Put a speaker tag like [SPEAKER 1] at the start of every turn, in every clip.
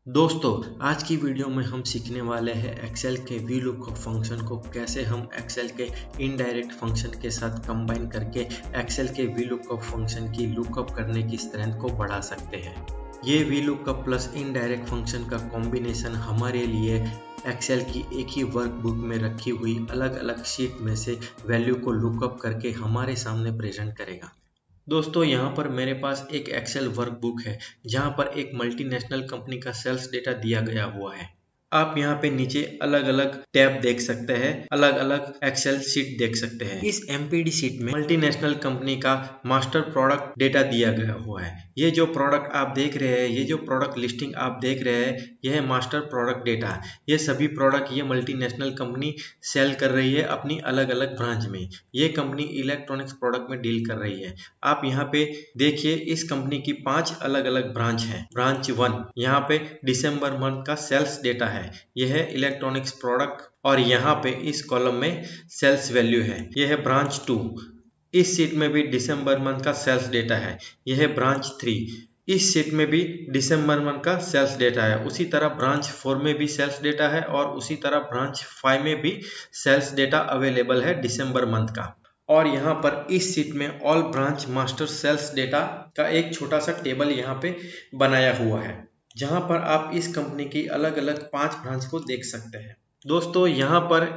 [SPEAKER 1] दोस्तों, आज की वीडियो में हम सीखने वाले हैं एक्सेल के वी लुकअप फंक्शन को कैसे हम एक्सेल के इनडायरेक्ट फंक्शन के साथ कंबाइन करके एक्सेल के वी लुकअप फंक्शन की लुकअप करने की स्ट्रेंथ को बढ़ा सकते हैं। ये V lookup plus indirect function का कॉम्बिनेशन हमारे लिए एक्सेल की एक ही वर्कबुक में रखी हुई अलग अलग शीट में से वैल्यू को लुकअप करके हमारे सामने प्रेजेंट करेगा। दोस्तों, यहाँ पर मेरे पास एक एक्सेल वर्कबुक है जहाँ पर एक मल्टीनेशनल कंपनी का सेल्स डेटा दिया गया हुआ है। आप यहाँ पे नीचे अलग अलग टैब देख सकते हैं, अलग अलग एक्सेल शीट देख सकते हैं। इस एमपीडी शीट में मल्टीनेशनल कंपनी का मास्टर प्रोडक्ट डेटा दिया गया हुआ है। ये जो प्रोडक्ट आप देख रहे हैं, ये जो प्रोडक्ट लिस्टिंग आप देख रहे हैं, यह है मास्टर प्रोडक्ट डेटा। ये सभी प्रोडक्ट ये मल्टीनेशनल कंपनी सेल कर रही है अपनी अलग अलग ब्रांच में। ये कंपनी इलेक्ट्रॉनिक्स प्रोडक्ट में डील कर रही है। आप यहाँ पे देखिए, इस कंपनी की 5 अलग अलग ब्रांच है। ब्रांच 1 यहाँ पे दिसंबर मंथ का सेल्स डेटा है, यह है इलेक्ट्रॉनिक्स प्रोडक्ट, और यहाँ पे इस कॉलम में सेल्स वैल्यू है। यह है ब्रांच 2। इस शीट में भी दिसंबर मंथ का सेल्स डेटा है, यह है ब्रांच 3। इस शीट में भी दिसंबर मंथ का सेल्स डेटा है। उसी तरह ब्रांच 4 में भी सेल्स डेटा है और उसी तरह ब्रांच 5 में भी सेल्स डेटा अवेलेबल है दिसंबर मंथ का। और यहाँ पर इस शीट में all branch master sales data का एक छोटा सा टेबल यहाँ पे बनाया हुआ है, जहाँ पर आप इस कंपनी की अलग अलग 5 ब्रांच को देख सकते हैं। दोस्तों, यहाँ पर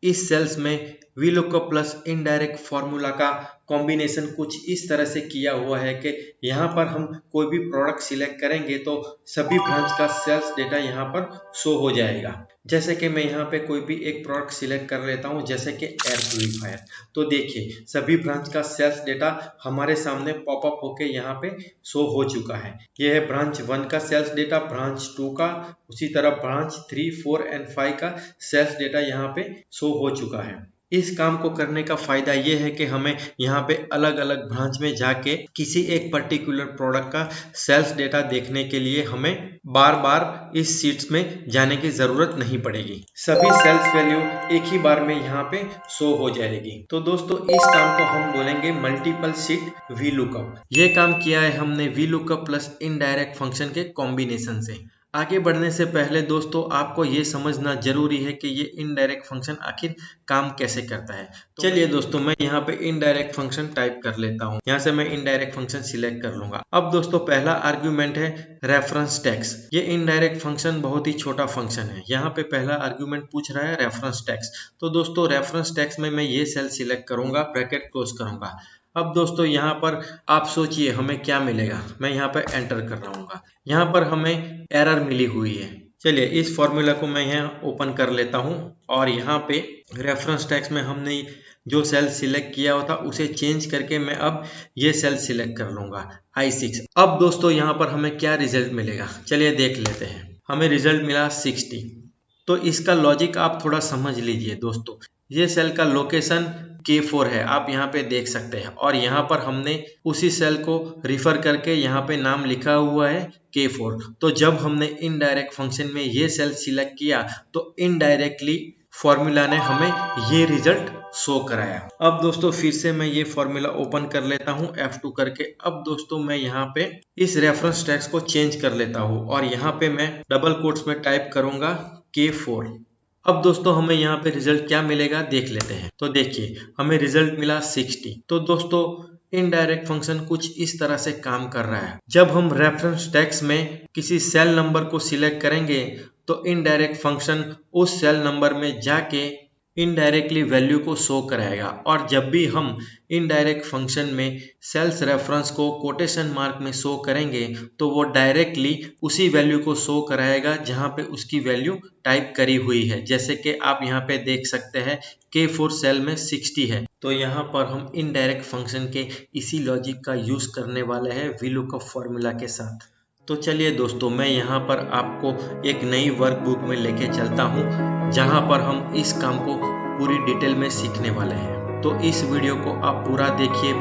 [SPEAKER 1] इस सेल्स में V lookup plus indirect formula का कॉम्बिनेशन कुछ इस तरह से किया हुआ है कि यहाँ पर हम कोई भी प्रोडक्ट सिलेक्ट करेंगे तो सभी ब्रांच का सेल्स डेटा यहाँ पर शो हो जाएगा। जैसे कि मैं यहाँ पे कोई भी एक प्रोडक्ट सिलेक्ट कर लेता हूँ, जैसे कि एयर प्यूरीफायर, तो देखिए सभी ब्रांच का सेल्स डेटा हमारे सामने पॉपअप होके यहाँ पे शो हो चुका है। यह है ब्रांच 1 का सेल्स डेटा, ब्रांच 2 का, उसी तरह ब्रांच 3, 4 एंड 5 का सेल्स डेटा यहाँ पे शो हो चुका है। इस काम को करने का फायदा ये है कि हमें यहाँ पे अलग अलग ब्रांच में जाके किसी एक पर्टिकुलर प्रोडक्ट का सेल्स डेटा देखने के लिए हमें बार बार इस शीट्स में जाने की जरूरत नहीं पड़ेगी। सभी सेल्स वैल्यू एक ही बार में यहाँ पे शो हो जाएगी। तो दोस्तों, इस काम को हम बोलेंगे मल्टीपल शीट वी लुकअप। ये काम किया है हमने V lookup plus indirect function के कॉम्बिनेशन से। आगे बढ़ने से पहले दोस्तों, आपको ये समझना जरूरी है कि ये इनडायरेक्ट फंक्शन आखिर काम कैसे करता है। चलिए दोस्तों, मैं यहाँ पे इनडायरेक्ट फंक्शन टाइप कर लेता हूँ। यहाँ से मैं इनडायरेक्ट फंक्शन सिलेक्ट कर लूंगा। अब दोस्तों, पहला आर्ग्यूमेंट है रेफरेंस टैक्स। ये इनडायरेक्ट फंक्शन बहुत ही छोटा फंक्शन है। यहाँ पे पहला आर्ग्यूमेंट पूछ रहा है रेफरेंस टैक्स। तो दोस्तों, रेफरेंस टैक्स में मैं ये सेल सिलेक्ट करूंगा, ब्रैकेट क्लोज करूंगा। अब दोस्तों, यहाँ पर आप सोचिए हमें क्या मिलेगा। मैं यहाँ पर एंटर कर रहा हूँ। यहाँ पर हमें एरर मिली हुई है। चलिए, इस फॉर्मूला को मैं यहाँ ओपन कर लेता हूँ और यहाँ पे रेफरेंस टैक्स में हमने जो सेल सिलेक्ट किया हुआ था उसे चेंज करके मैं अब ये सेल सिलेक्ट कर लूंगा, I6। अब दोस्तों, यहाँ पर हमें क्या रिजल्ट मिलेगा, चलिए देख लेते हैं। हमें रिजल्ट मिला 60। तो इसका लॉजिक आप थोड़ा समझ लीजिए दोस्तों। ये सेल का लोकेशन K4 है, आप यहाँ पे देख सकते हैं, और यहाँ पर हमने उसी सेल को रिफर करके यहाँ पे नाम लिखा हुआ है K4। तो जब हमने इनडायरेक्ट फंक्शन में ये सेल सिलेक्ट किया तो इनडायरेक्टली फॉर्मूला ने हमें ये रिजल्ट शो कराया। अब दोस्तों, फिर से मैं ये फॉर्मूला ओपन कर लेता हूँ F2 करके। अब दोस्तों, मैं यहाँ पे इस रेफरेंस टैक्स को चेंज कर लेता हूँ और यहाँ पे मैं डबल कोट्स में टाइप करूंगा K4। अब दोस्तों, हमें यहाँ पे रिजल्ट क्या मिलेगा देख लेते हैं। तो देखिए, हमें रिजल्ट मिला 60। तो दोस्तों, इनडायरेक्ट फंक्शन कुछ इस तरह से काम कर रहा है। जब हम रेफरेंस टैक्स में किसी सेल नंबर को सिलेक्ट करेंगे तो इनडायरेक्ट फंक्शन उस सेल नंबर में जाके इनडायरेक्टली वैल्यू को शो कराएगा, और जब भी हम इनडायरेक्ट फंक्शन में सेल्स रेफरेंस को कोटेशन मार्क में शो करेंगे तो वो डायरेक्टली उसी वैल्यू को शो कराएगा जहां पे उसकी वैल्यू टाइप करी हुई है। जैसे कि आप यहाँ पे देख सकते हैं K4 सेल में 60 है। तो यहाँ पर हम इनडायरेक्ट फंक्शन के इसी लॉजिक का यूज करने वाले हैं वी लुकअप फॉर्मूला के साथ। तो चलिए दोस्तों, मैं यहाँ पर आपको एक नई वर्कबुक में लेके चलता हूँ जहाँ पर हम इस काम को पूरी डिटेल में सीखने वाले हैं। तो इस वीडियो को आप पूरा देखिए,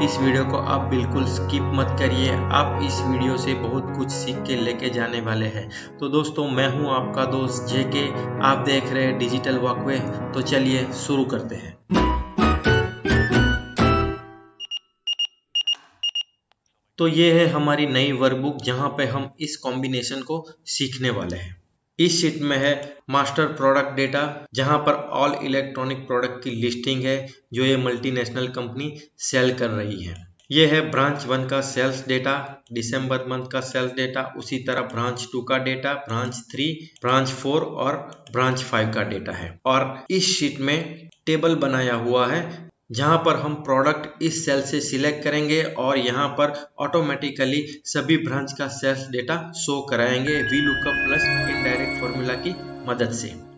[SPEAKER 1] इस वीडियो को आप बिल्कुल स्किप मत करिए। आप इस वीडियो से बहुत कुछ सीख के लेके जाने वाले हैं। तो दोस्तों, मैं हूँ आपका दोस्त JK, आप देख रहे हैं डिजिटल वॉकवे। तो चलिए शुरू करते हैं। तो ये है हमारी नई वर्कबुक जहाँ पे हम इस कॉम्बिनेशन को सीखने वाले हैं। इस शीट में है मास्टर प्रोडक्ट डेटा, जहाँ पर ऑल इलेक्ट्रॉनिक प्रोडक्ट की लिस्टिंग है जो ये मल्टीनेशनल कंपनी सेल कर रही है। ये है ब्रांच 1 का सेल्स डेटा, दिसंबर मंथ का सेल्स डेटा, उसी तरह ब्रांच 2 का डेटा, ब्रांच 3, ब्रांच 4 और ब्रांच 5 का डेटा है। और इस शीट में टेबल बनाया हुआ है जहां पर हम प्रोडक्ट इस सेल से सिलेक्ट करेंगे और यहां पर ऑटोमेटिकली सभी ब्रांच का सेल्स डेटा शो कराएंगे VLOOKUP प्लस इनडायरेक्ट फॉर्मूला की मदद से।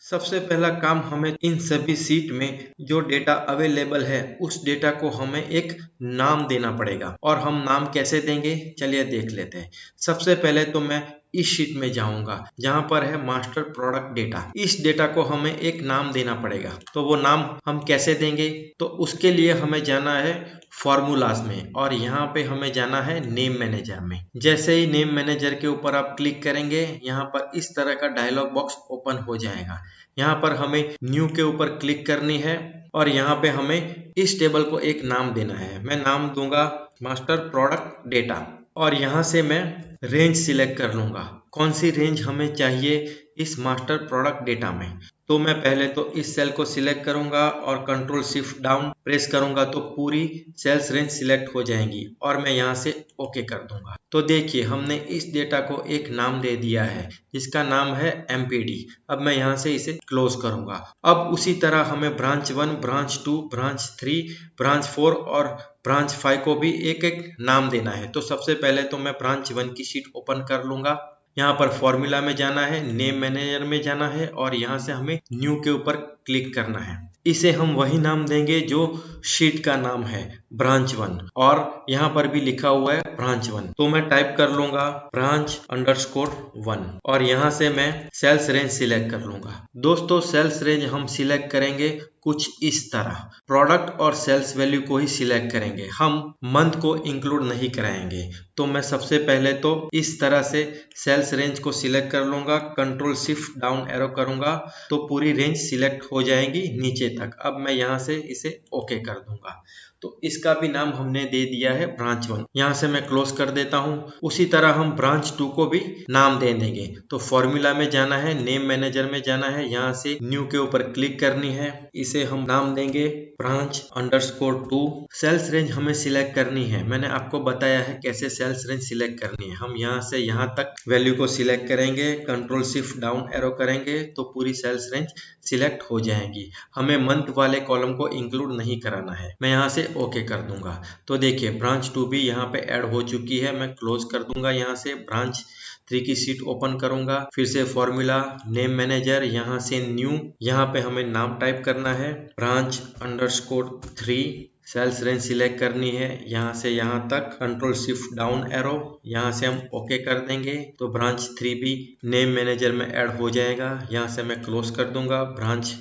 [SPEAKER 1] सबसे पहला काम हमें इन सभी सीट में जो डेटा अवेलेबल है उस डेटा को हमें एक नाम देना पड़ेगा। और हम नाम कैसे देंगे चलिए देख लेते हैं। सबसे पहले तो मैं इस शीट में जाऊंगा जहां पर है मास्टर प्रोडक्ट डेटा। इस डेटा को हमें एक नाम देना पड़ेगा, तो वो नाम हम कैसे देंगे? तो उसके लिए हमें जाना है फॉर्मूलाज में और यहाँ पे हमें जाना है नेम मैनेजर में। जैसे ही नेम मैनेजर के ऊपर आप क्लिक करेंगे यहाँ पर इस तरह का डायलॉग बॉक्स ओपन हो जाएगा। यहाँ पर हमें न्यू के ऊपर क्लिक करनी है और यहाँ पे हमें इस टेबल को एक नाम देना है। मैं नाम दूंगा मास्टर प्रोडक्ट डेटा और यहाँ से मैं रेंज सिलेक्ट कर लूंगा। कौन सी रेंज हमें चाहिए इस मास्टर प्रोडक्ट डेटा में? तो मैं पहले तो इस सेल को सिलेक्ट करूंगा और कंट्रोल शिफ्ट डाउन प्रेस करूंगा तो पूरी सेल्स रेंज सिलेक्ट हो जाएंगी और मैं यहाँ से ओके कर दूंगा। तो देखिए हमने इस डेटा को एक नाम दे दिया है जिसका नाम है MPD। अब मैं यहाँ से इसे क्लोज करूंगा। अब उसी तरह हमें ब्रांच 1, ब्रांच 2, ब्रांच 3, ब्रांच 4 और ब्रांच 5 को भी एक एक नाम देना है। तो सबसे पहले तो मैं ब्रांच 1 की शीट ओपन कर लूंगा। यहाँ पर फॉर्मूला में जाना है, नेम मैनेजर में जाना है और यहाँ से हमें न्यू के ऊपर क्लिक करना है। इसे हम वही नाम देंगे जो शीट का नाम है ब्रांच 1 और यहाँ पर भी लिखा हुआ है ब्रांच 1। तो मैं टाइप कर लूंगा branch_1 और यहाँ से मैं सेल्स रेंज सिलेक्ट कर लूंगा। दोस्तों सेल्स रेंज हम सिलेक्ट करेंगे कुछ इस तरह, प्रोडक्ट और सेल्स वैल्यू को ही सिलेक्ट करेंगे, हम मंथ को इंक्लूड नहीं कराएंगे। तो मैं सबसे पहले तो इस तरह से सेल्स रेंज को सिलेक्ट कर लूंगा, कंट्रोल शिफ्ट डाउन एरो करूंगा तो पूरी रेंज सिलेक्ट हो जाएगी नीचे तक। अब मैं यहाँ से इसे ओके कर दूंगा। तो इसका भी नाम हमने दे दिया है ब्रांच 1। यहाँ से मैं क्लोज कर देता हूँ। उसी तरह हम ब्रांच 2 को भी नाम दे देंगे। तो फॉर्मूला में जाना है, नेम मैनेजर में जाना है, यहाँ से न्यू के ऊपर क्लिक करनी है। इसे हम नाम देंगे branch_2। सेल्स रेंज हमें सिलेक्ट करनी है। मैंने आपको बताया है कैसे सेल्स रेंज सिलेक्ट करनी है। हम यहाँ से यहाँ तक वैल्यू को सिलेक्ट करेंगे, कंट्रोल शिफ्ट डाउन एरो करेंगे तो पूरी सेल्स रेंज सिलेक्ट हो जाएगी। हमें मंथ वाले कॉलम को इंक्लूड नहीं कराना है। मैं यहाँ से ओके कर दूंगा। तो देखिए ब्रांच 2 भी यहाँ पे ऐड हो चुकी है। मैं क्लोज कर दूंगा। यहाँ से ब्रांच 3 की सीट ओपन करूंगा, फिर से फॉर्मूला, नेम मैनेजर, यहाँ से न्यू, यहाँ पे हमें नाम टाइप करना है branch_3, सेल्स रेंज सिलेक्ट करनी है यहाँ से यहाँ तक, कंट्रोल शिफ्ट डाउन एरो, यहाँ से हम ओके कर देंगे तो ब्रांच 3 भी नेम मैनेजर में ऐड हो जाएगा। यहाँ से मैं क्लोज कर दूंगा। ब्रांच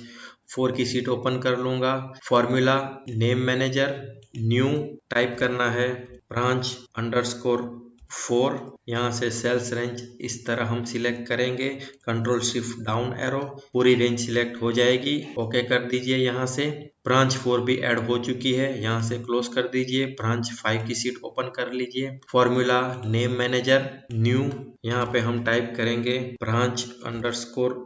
[SPEAKER 1] 4 की सीट ओपन कर लूंगा, formula, name manager, new type करना है branch_4, यहाँ से सेल्स रेंज इस तरह हम सिलेक्ट करेंगे, कंट्रोल शिफ्ट डाउन एरो, पूरी रेंज सिलेक्ट हो जाएगी। ओके कर दीजिए। यहाँ से ब्रांच 4 भी ऐड हो चुकी है। यहाँ से क्लोज कर दीजिए। ब्रांच 5 की सीट ओपन कर लीजिए, फॉर्मूला, नेम मैनेजर, न्यू, यहाँ पे हम टाइप करेंगे branch_5,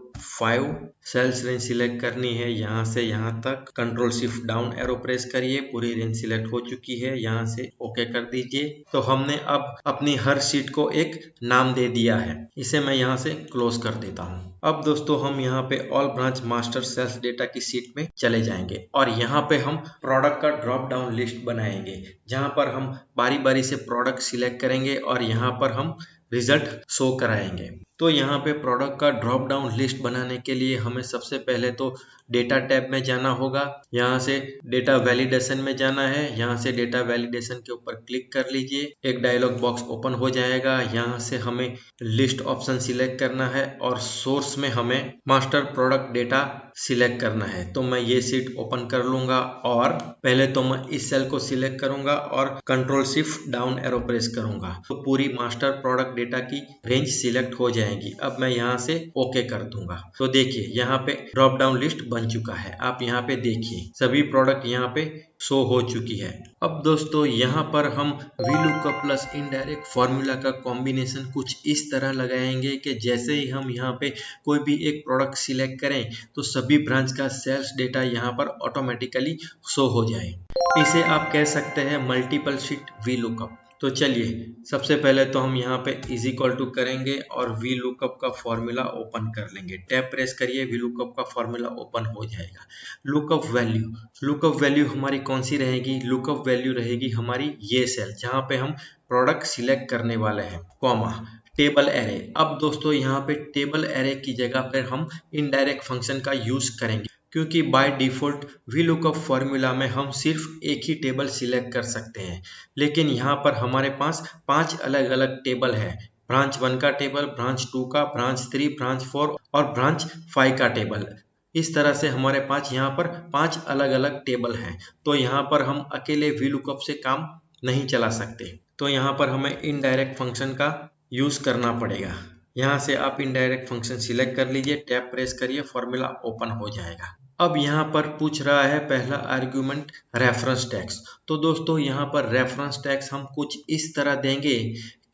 [SPEAKER 1] सेल्स रेंज सिलेक्ट करनी है यहाँ से यहाँ तक, control shift down arrow press करिए, पूरी रेंज सिलेक्ट हो चुकी है। यहाँ से ओके कर दीजिए। तो हमने अब अपनी हर सीट को एक नाम दे दिया है। इसे मैं यहाँ से क्लोज कर देता हूँ। अब दोस्तों हम यहाँ पे all branch master sales data की सीट में चले जाएंगे और यहाँ पे हम प्रोडक्ट का ड्रॉप डाउन लिस्ट बनाएंगे जहाँ पर हम बारी बारी से प्रोडक्ट सिलेक्ट करेंगे और यहाँ पर हम रिजल्ट शो कराएंगे। तो यहाँ पे प्रोडक्ट का ड्रॉप डाउन लिस्ट बनाने के लिए हमें सबसे पहले तो डेटा टैब में जाना होगा। यहाँ से डेटा वैलिडेशन में जाना है। यहाँ से डेटा वैलिडेशन के ऊपर क्लिक कर लीजिए, एक डायलॉग बॉक्स ओपन हो जाएगा। यहाँ से हमें लिस्ट ऑप्शन सिलेक्ट करना है और सोर्स में हमें मास्टर प्रोडक्ट डेटा सिलेक्ट करना है। तो मैं ये सीट ओपन कर लूंगा और पहले तो मैं इस सेल को सिलेक्ट करूंगा और control shift down arrow press करूंगा तो पूरी मास्टर प्रोडक्ट डेटा की रेंज सिलेक्ट हो जाएगी। अब मैं यहाँ से ओके कर दूंगा। तो देखिए यहाँ पे ड्रॉप डाउन लिस्ट बन चुका है। आप यहाँ पे देखिए सभी प्रोडक्ट यहाँ पे शो हो चुकी है। अब दोस्तों यहाँ पर हम VLOOKUP प्लस इनडायरेक्ट फॉर्मूला का कॉम्बिनेशन कुछ इस तरह लगाएंगे कि जैसे ही हम यहाँ पे कोई भी एक प्रोडक्ट सिलेक्ट करें तो सभी ब्रांच का सेल्स डेटा यहाँ पर ऑटोमेटिकली शो हो जाए। इसे आप कह सकते हैं मल्टीपल शीट VLOOKUP। तो चलिए सबसे पहले तो हम यहाँ पे इज इक्वल टू करेंगे और VLOOKUP का फॉर्मूला ओपन कर लेंगे। टैब प्रेस करिए, VLOOKUP का फॉर्मूला ओपन हो जाएगा। लुकअप वैल्यू हमारी कौन सी रहेगी? लुकअप वैल्यू रहेगी हमारी ये सेल जहाँ पे हम प्रोडक्ट सिलेक्ट करने वाले हैं, कॉमा टेबल एरे। अब दोस्तों यहाँ पे टेबल एरे की जगह पर हम इनडायरेक्ट फंक्शन का यूज करेंगे, क्योंकि बाय डिफॉल्ट VLOOKUP फॉर्मूला में हम सिर्फ एक ही टेबल सिलेक्ट कर सकते हैं, लेकिन यहाँ पर हमारे पास 5 अलग अलग टेबल है। ब्रांच 1 का टेबल, ब्रांच 2 का, ब्रांच 3, ब्रांच 4 और ब्रांच 5 का टेबल। इस तरह से हमारे पास यहाँ पर 5 अलग अलग टेबल हैं। तो यहाँ पर हम अकेले VLOOKUP से काम नहीं चला सकते, तो यहाँ पर हमें इनडायरेक्ट फंक्शन का यूज करना पड़ेगा। यहाँ से आप इनडायरेक्ट फंक्शन सिलेक्ट कर लीजिए, टैब प्रेस करिए, फॉर्मूला ओपन हो जाएगा। अब यहाँ पर पूछ रहा है पहला आर्ग्यूमेंट रेफरेंस टैग्स। तो दोस्तों यहाँ पर रेफरेंस टैग्स हम कुछ इस तरह देंगे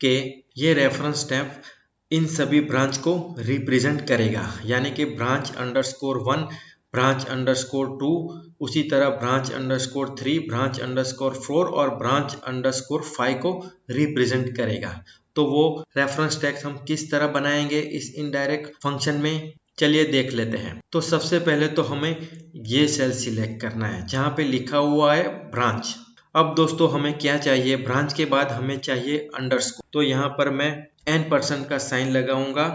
[SPEAKER 1] कि ये रेफरेंस टैग इन सभी ब्रांच को रिप्रेजेंट करेगा, यानी कि ब्रांच _1, ब्रांच _2, उसी तरह ब्रांच _3, ब्रांच _4 और ब्रांच _5 को रिप्रेजेंट करेगा। तो वो रेफरेंस टैग्स हम किस तरह बनाएंगे इस इनडायरेक्ट फंक्शन में, चलिए देख लेते हैं। तो सबसे पहले तो हमें ये सेल सिलेक्ट करना है जहाँ पे लिखा हुआ है ब्रांच। अब दोस्तों हमें क्या चाहिए? ब्रांच के बाद हमें चाहिए अंडरस्कोर। तो यहाँ पर मैं n% का साइन लगाऊंगा,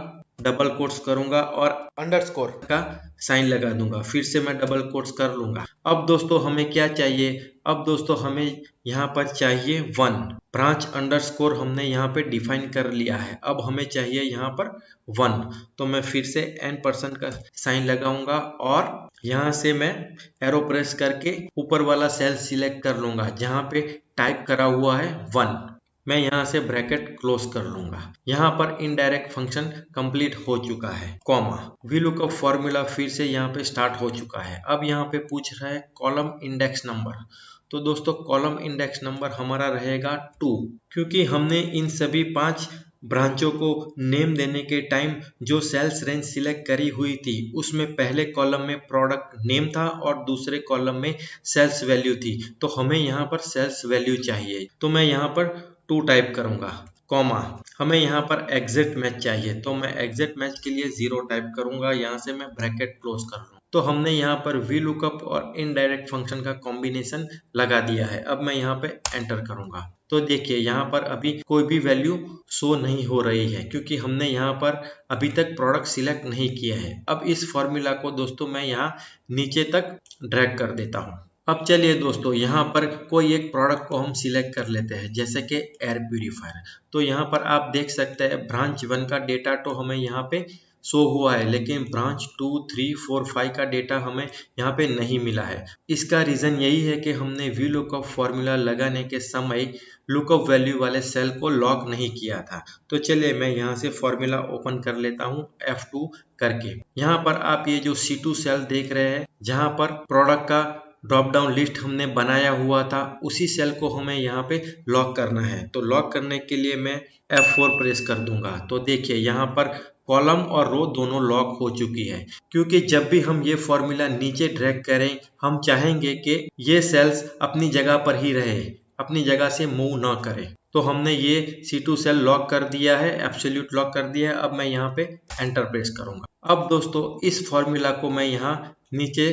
[SPEAKER 1] डबल कोट्स करूंगा और अंडरस्कोर का साइन लगा दूंगा, फिर से मैं डबल कोट्स कर लूंगा। अब दोस्तों हमें क्या चाहिए? अब दोस्तों हमें यहाँ पर चाहिए 1। ब्रांच अंडरस्कोर हमने यहाँ पे डिफाइन कर लिया है, अब हमें चाहिए यहाँ पर 1। तो मैं फिर से n% का साइन लगाऊंगा और यहाँ से मैं एरो प्रेस करके ऊपर वाला सेल सिलेक्ट कर लूंगा जहाँ पे टाइप करा हुआ है 1। मैं यहाँ से ब्रैकेट क्लोज कर लूंगा। यहाँ पर इनडायरेक्ट फंक्शन कंप्लीट हो चुका है, कॉमा VLOOKUP फॉर्मूला फिर से यहाँ पे स्टार्ट हो चुका है। अब यहाँ पे पूछ रहा है कॉलम इंडेक्स नंबर। तो दोस्तों कॉलम इंडेक्स नंबर हमारा रहेगा 2, क्योंकि हमने इन सभी 5 ब्रांचों को नेम देने के टाइम जो सेल्स रेंज सिलेक्ट करी हुई थी उसमें पहले कॉलम में प्रोडक्ट नेम था और दूसरे कॉलम में सेल्स वैल्यू थी। तो हमें यहाँ पर सेल्स वैल्यू चाहिए, तो मैं यहाँ पर 2 टाइप करूंगा, कॉमा हमें यहाँ पर एग्जैक्ट मैच चाहिए, तो मैं एग्जैक्ट मैच के लिए 0 टाइप करूंगा। यहाँ से मैं ब्रैकेट क्लोज कर लूँ। तो हमने यहाँ पर VLOOKUP और इनडायरेक्ट फंक्शन का कॉम्बिनेशन लगा दिया है। अब मैं यहाँ पे एंटर करूंगा तो देखिए यहाँ पर अभी कोई भी वैल्यू शो नहीं हो रही है, क्योंकि हमने यहाँ पर अभी तक प्रोडक्ट सिलेक्ट नहीं किया है। अब इस फॉर्मूला को दोस्तों मैं यहाँ नीचे तक ड्रैग कर देता हूँ। अब चलिए दोस्तों यहाँ पर कोई एक प्रोडक्ट को हम सिलेक्ट कर लेते हैं, जैसे कि एयर प्यूरीफायर। तो यहाँ पर आप देख सकते हैं ब्रांच 1 का डेटा तो हमें यहाँ पे शो हुआ है, लेकिन ब्रांच 2, 3, 4, 5 का डेटा हमें यहाँ पे नहीं मिला है। इसका रीज़न यही है कि हमने VLOOKUP फॉर्मूला लगाने के समय लुकअप वैल्यू वाले सेल को लॉक नहीं किया था। तो चलिए मैं यहाँ से फॉर्मूला ओपन कर लेता हूँ F2 करके। यहाँ पर आप ये जो C2 सेल देख रहे हैं जहाँ पर प्रोडक्ट का ड्रॉप डाउन लिस्ट हमने बनाया हुआ था, उसी सेल को हमें यहाँ पे लॉक करना है। तो लॉक करने के लिए मैं F4 प्रेस कर दूंगा। तो देखिए यहाँ पर कॉलम और रो दोनों लॉक हो चुकी है, क्योंकि जब भी हम ये फॉर्मूला नीचे ड्रैग करें हम चाहेंगे कि ये सेल्स अपनी जगह पर ही रहे, अपनी जगह से मूव ना करे। तो हमने ये C2 सेल लॉक कर दिया है, एब्सोल्यूट लॉक कर दिया है। अब मैं यहाँ पे एंटर प्रेस करूंगा। अब दोस्तों इस फॉर्मूला को मैं यहाँ नीचे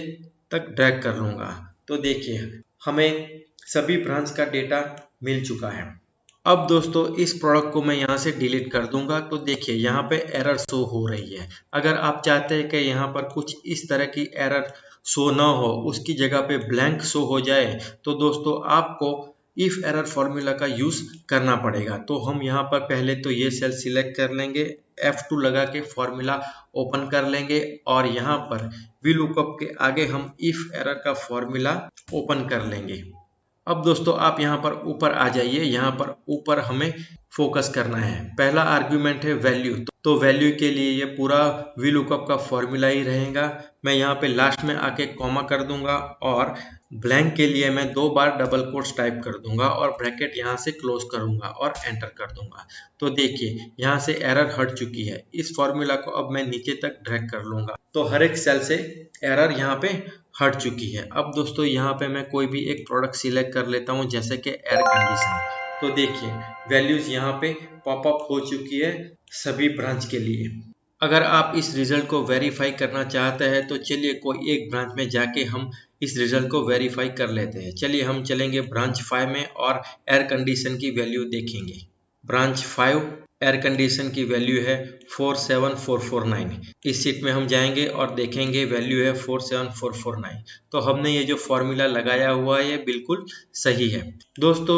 [SPEAKER 1] तक ड्रैग कर लूंगा। तो देखिए हमें सभी ब्रांच का डेटा मिल चुका है। अब दोस्तों इस प्रोडक्ट को मैं यहाँ से डिलीट कर दूंगा। तो देखिए यहाँ पे एरर शो हो रही है। अगर आप चाहते हैं कि यहाँ पर कुछ इस तरह की एरर शो ना हो, उसकी जगह पे ब्लैंक शो हो जाए, तो दोस्तों आपको इफ एरर फॉर्मूला का यूज करना पड़ेगा। तो हम यहाँ पर पहले तो ये सेल सिलेक्ट कर लेंगे, F2 लगा के फॉर्मूला ओपन कर लेंगे और यहाँ पर VLOOKUP के आगे हम इफ एरर का फॉर्मूला ओपन कर लेंगे। अब दोस्तों आप यहाँ पर ऊपर आ जाइए। यहाँ पर ऊपर हमें फोकस करना है। पहला आर्ग्यूमेंट है वैल्यू, तो वैल्यू के लिए ये पूरा VLOOKUP का फॉर्मूला ही रहेगा। मैं यहाँ पे लास्ट में आके कॉमा कर दूंगा और ब्लैंक के लिए मैं 2 बार डबल कोट्स टाइप कर दूंगा और ब्रैकेट यहाँ से क्लोज करूंगा और एंटर कर दूंगा। तो देखिए यहाँ से एरर हट चुकी है। इस फॉर्मूला को अब मैं नीचे तक ड्रैग कर लूंगा तो हर एक सेल से एरर यहाँ पे हट चुकी है। अब दोस्तों यहाँ पे मैं कोई भी एक प्रोडक्ट सिलेक्ट कर लेता हूँ, जैसे कि एयर कंडीशन। तो देखिए वैल्यूज यहाँ पे पॉपअप हो चुकी है सभी ब्रांच के लिए। अगर आप इस रिजल्ट को वेरीफाई करना चाहते हैं तो चलिए कोई एक ब्रांच में जाके हम इस रिजल्ट को वेरीफाई कर लेते हैं। चलिए हम चलेंगे ब्रांच 5 में और एयर कंडीशन की वैल्यू देखेंगे। ब्रांच 5 एयर कंडीशन की वैल्यू है 47449। इस सीट में हम जाएंगे और देखेंगे वैल्यू है 47449। तो हमने ये जो फॉर्मूला लगाया हुआ है ये बिल्कुल सही है। दोस्तों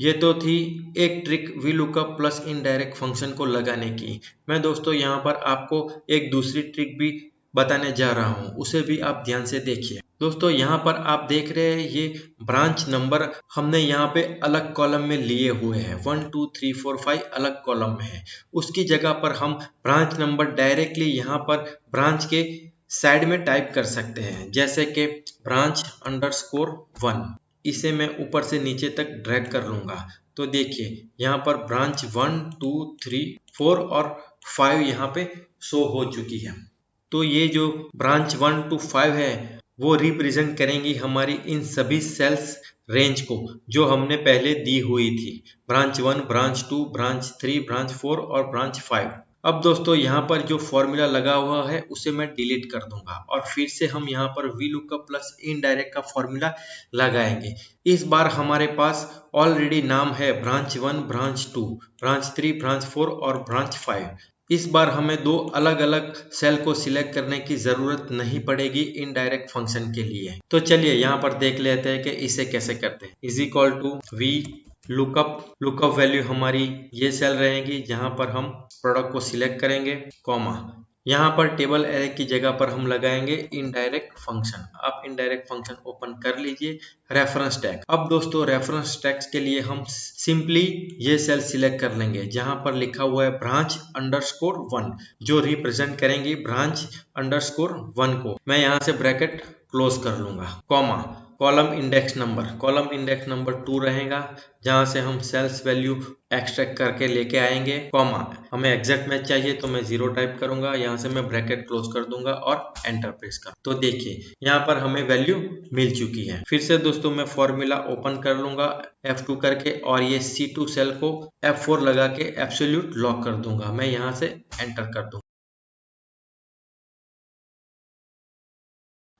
[SPEAKER 1] ये तो थी एक trick VLOOKUP plus indirect function को लगाने की। मैं दोस्तों यहाँ पर आपको एक दूसरी ट्रिक भी बताने जा रहा हूँ, उसे भी आप ध्यान से देखिए। दोस्तों यहाँ पर आप देख रहे हैं ये ब्रांच नंबर हमने यहाँ पे अलग कॉलम में लिए हुए हैं। 1 2 3 4 5 अलग कॉलम में है। उसकी जगह पर हम ब्रांच नंबर डायरेक्टली यहाँ पर ब्रांच के साइड में टाइप कर सकते हैं, जैसे कि ब्रांच _1। इसे मैं ऊपर से नीचे तक ड्रैग कर लूंगा। तो देखिए यहाँ पर ब्रांच 1 2 3 4 और 5 यहाँ पे शो हो चुकी है। तो ये जो ब्रांच 1 to 5 है वो रिप्रेजेंट करेंगी हमारी इन सभी सेल्स रेंज को जो हमने पहले दी हुई थी। ब्रांच 1, ब्रांच 2, ब्रांच 3, ब्रांच 4 और ब्रांच 5। अब दोस्तों यहाँ पर जो फॉर्मूला लगा हुआ है उसे मैं डिलीट कर दूंगा और फिर से हम यहाँ पर VLOOKUP प्लस इनडायरेक्ट का फॉर्मूला लगाएंगे। इस बार हमारे पास ऑलरेडी नाम है ब्रांच 1, ब्रांच 2, ब्रांच 3, ब्रांच 4 और ब्रांच 5। इस बार हमें दो अलग अलग सेल को सिलेक्ट करने की जरूरत नहीं पड़ेगी इनडायरेक्ट फंक्शन के लिए। तो चलिए यहाँ पर देख लेते हैं कि इसे कैसे करते हैं। Is equal to VLOOKUP value हमारी ये सेल रहेगी जहाँ पर हम प्रोडक्ट को सिलेक्ट करेंगे, कॉमा यहाँ पर टेबल एरे की जगह पर हम लगाएंगे इनडायरेक्ट फंक्शन। आप इनडायरेक्ट फंक्शन ओपन कर लीजिए, रेफरेंस टैग। अब दोस्तों रेफरेंस टैग्स के लिए हम सिंपली ये सेल सिलेक्ट कर लेंगे जहां पर लिखा हुआ है ब्रांच _1 जो रिप्रेजेंट करेंगी ब्रांच _1 को। मैं यहाँ से ब्रैकेट क्लोज कर लूंगा, कॉमा कॉलम इंडेक्स नंबर 2 रहेगा जहां से हम सेल्स वैल्यू एक्सट्रैक्ट करके लेके आएंगे, कॉमा हमें एग्जैक्ट मैच चाहिए तो मैं 0 टाइप करूंगा। यहाँ से मैं ब्रैकेट क्लोज कर दूंगा और एंटर प्रेस कर। तो देखिए यहाँ पर हमें वैल्यू मिल चुकी है। फिर से दोस्तों मैं फॉर्मूला ओपन कर लूंगा F2 करके और ये C2 सेल को F4 लगा के एब्सोल्यूट लॉक कर दूंगा। मैं यहाँ से एंटर कर दूंगा।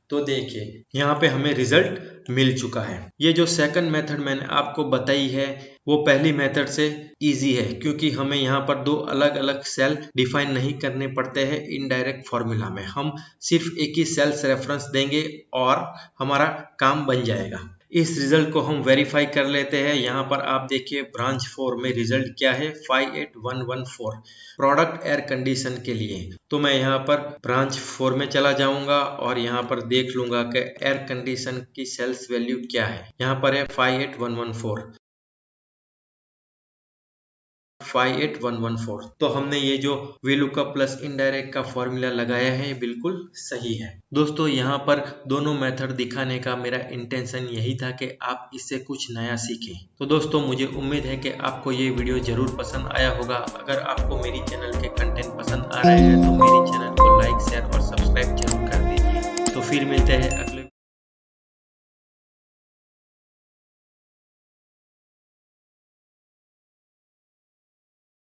[SPEAKER 1] तो देखिए यहाँ पे हमें रिजल्ट मिल चुका है। ये जो सेकंड मेथड मैंने आपको बताई है वो पहली मेथड से इजी है क्योंकि हमें यहाँ पर दो अलग अलग सेल डिफाइन नहीं करने पड़ते हैं। इनडायरेक्ट फॉर्मूला में हम सिर्फ एक ही सेल्स रेफरेंस देंगे और हमारा काम बन जाएगा। इस रिजल्ट को हम वेरीफाई कर लेते हैं। यहाँ पर आप देखिए ब्रांच 4 में रिजल्ट क्या है 58114 प्रोडक्ट एयर कंडीशन के लिए। तो मैं यहाँ पर ब्रांच 4 में चला जाऊंगा और यहाँ पर देख लूंगा कि एयर कंडीशन की सेल्स वैल्यू क्या है। यहाँ पर है 58114। तो हमने ये जो VLOOKUP प्लस इनडायरेक्ट का फॉर्मूला लगाया है बिल्कुल सही है। दोस्तों यहाँ पर दोनों मेथड दिखाने का मेरा इंटेंशन यही था कि आप इससे कुछ नया सीखें। तो दोस्तों मुझे उम्मीद है कि आपको ये वीडियो जरूर पसंद आया होगा। अगर आपको मेरी चैनल के कंटेंट पसंद आ रहे हैं तो मेरी चैनल को लाइक, शेयर और सब्सक्राइब जरूर कर दीजिए। तो फिर मिलते हैं अगले